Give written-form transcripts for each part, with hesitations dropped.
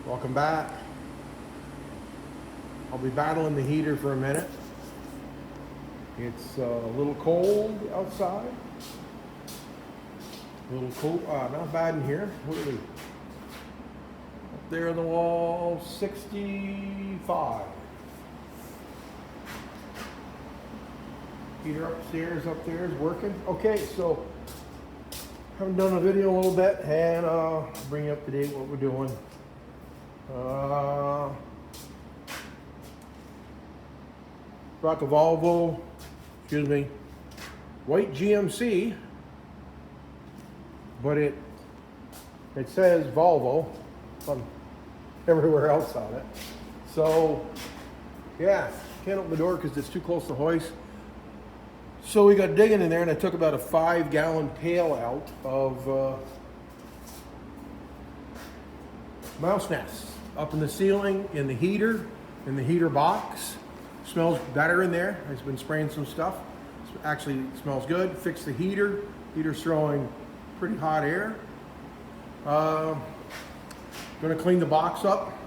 Welcome back. I'll be battling the heater for a minute. It's a little cold outside. A little cold, not bad in here. What are we? Up there on the wall, 65. Heater upstairs, up there is working. Okay, so haven't done a video in a little bit, and bring you up to date what we're doing. Brought the Volvo, white GMC, but it says Volvo on everywhere else on it. So yeah, can't open the door because it's too close to hoist. So we got digging in there, and I took about a 5-gallon pail out of mouse nests up in the ceiling, in the heater box. Smells better in there. I've been spraying some stuff. Actually, it smells good. Fixed the heater. Heater's throwing pretty hot air. Gonna clean the box up,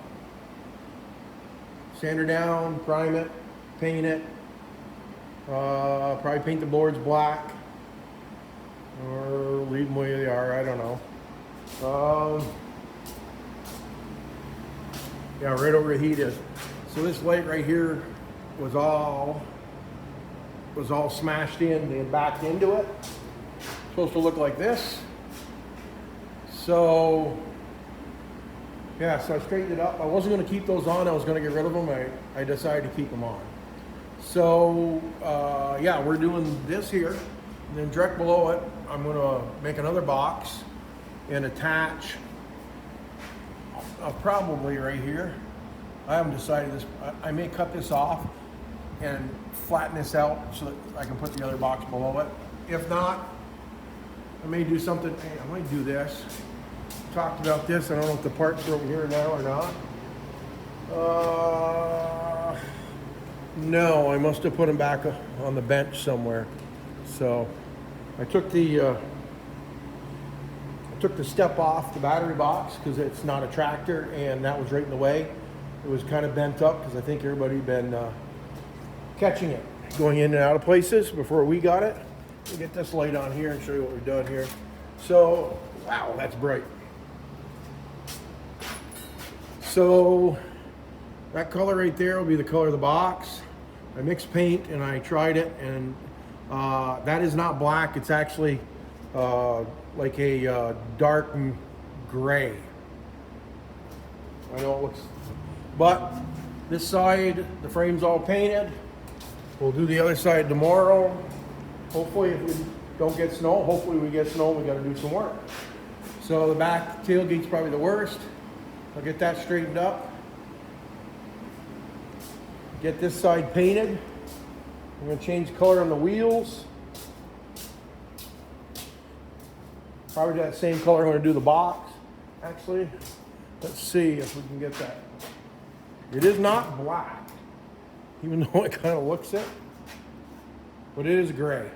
sand her down, prime it, paint it. Probably paint the boards black or leave them the way they are. I don't know. Yeah, right overheated. So this light right here was all smashed in and backed into it. Supposed to look like this. So yeah, so I straightened it up. I wasn't going to keep those on. I was going to get rid of them. I decided to keep them on. So yeah, we're doing this here, and then direct below it, I'm going to make another box and attach. Probably right here. I haven't decided this. I may cut this off and flatten this out so that I can put the other box below it. If not, I may do something. Hey, I might do this. Talked about this. I don't know if the parts are over here now or not. No, I must have put them back on the bench somewhere. So I took the step off the battery box because it's not a tractor, and that was right in the way. It was kind of bent up because I think everybody had been catching it, going in and out of places before we got it. We'll get this light on here and show you what we've done here. So, wow, that's bright. So that color right there will be the color of the box. I mixed paint and I tried it, and that is not black. It's actually like a dark gray. I know it looks, but this side, the frame's all painted. We'll do the other side tomorrow. Hopefully, if we don't get snow, hopefully we get snow, we gotta do some work. So the back tailgate's probably the worst. I'll get that straightened up. Get this side painted. I'm gonna change color on the wheels. Probably that same color I'm gonna do the box. Actually, let's see if we can get that. It is not black, even though it kind of looks it, but it is gray.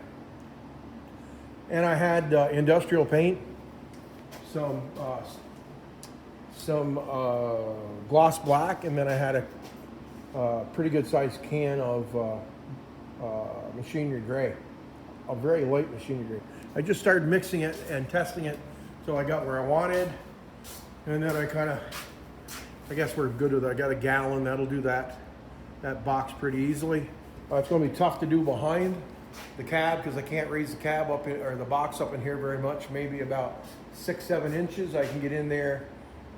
And I had industrial paint, some gloss black, and then I had a pretty good sized can of machinery gray, a very light machinery gray. I just started mixing it and testing it till I got where I wanted, and then I guess we're good with it. I got a gallon, that'll do that box pretty easily. It's going to be tough to do behind the cab because I can't raise the cab up or the box up in here very much. Maybe about 6-7 inches. I can get in there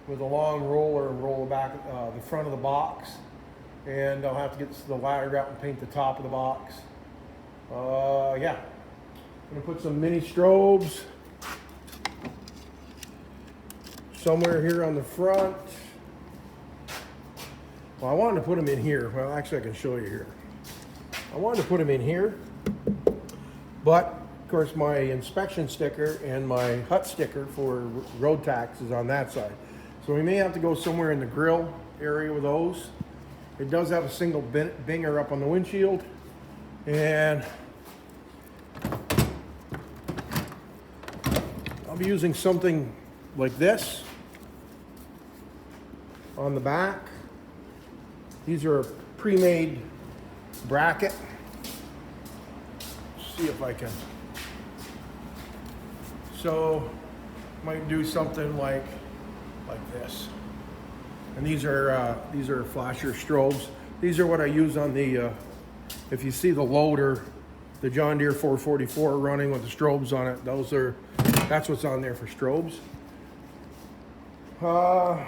with a long roller and roll back the front of the box, and I'll have to get the ladder out and paint the top of the box. Yeah, I'm gonna put some mini strobes somewhere here on the front. Well, I wanted to put them in here. Well, actually, I can show you here. I wanted to put them in here, but of course, my inspection sticker and my hut sticker for road tax is on that side. So we may have to go somewhere in the grill area with those. It does have a single binger up on the windshield, and I'll be using something like this. on the back. These are a pre-made bracket. Let's see if I can. So, might do something like this. And these are flasher strobes. These are what I use on the, if you see the loader, the John Deere 444 running with the strobes on it, that's what's on there for strobes. Got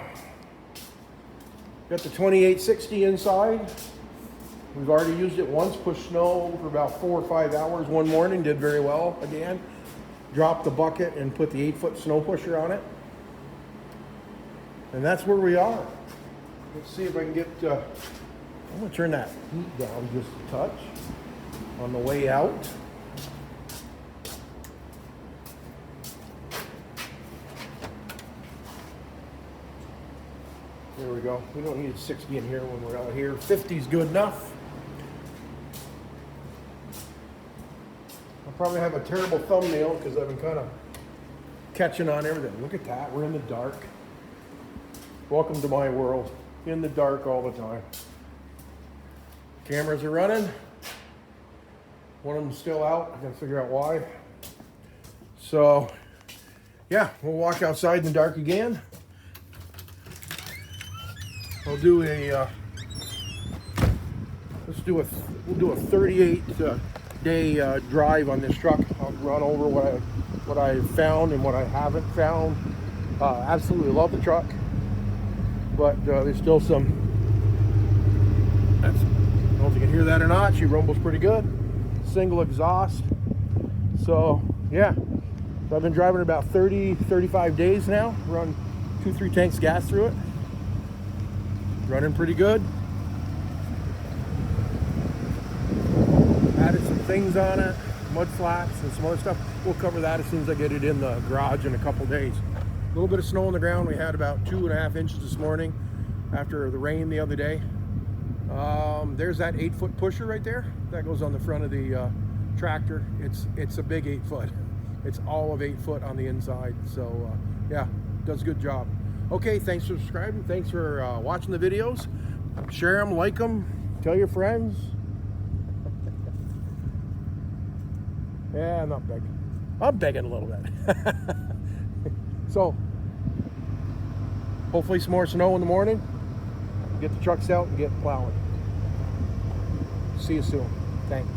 the 2860 inside. We've already used it once, pushed snow for about 4 or 5 hours one morning, did very well again. Dropped the bucket and put the 8-foot snow pusher on it. And that's where we are. Let's see if I can get, I'm gonna turn that heat down just a touch on the way out. There we go. We don't need 60 in here when we're out here. 50 is good enough. I'll probably have a terrible thumbnail because I've been kind of catching on everything. Look at that. We're in the dark. Welcome to my world. In the dark all the time. Cameras are running. One of them's still out. I gotta figure out why. So, yeah, we'll walk outside in the dark again. I'll do a we'll do a 38 day drive on this truck. I'll run over what I found and what I haven't found. Absolutely love the truck, but there's still some. I don't know if you can hear that or not. She rumbles pretty good. Single exhaust. So yeah, so I've been driving about 35 days now. Run 2-3 tanks gas through it. Running pretty good. Added some things on it, mud flaps and some other stuff. We'll cover that as soon as I get it in the garage in a couple days. A little bit of snow on the ground. We had about 2.5 inches this morning after the rain the other day. There's that 8-foot pusher right there. That goes on the front of the tractor. It's a big 8-foot. It's all of 8 foot on the inside. So yeah, does a good job. Okay, thanks for subscribing. Thanks for watching the videos. Share them, like them, tell your friends. Yeah, I'm not begging. I'm begging a little bit. So, hopefully some more snow in the morning. Get the trucks out and get plowing. See you soon. Thanks.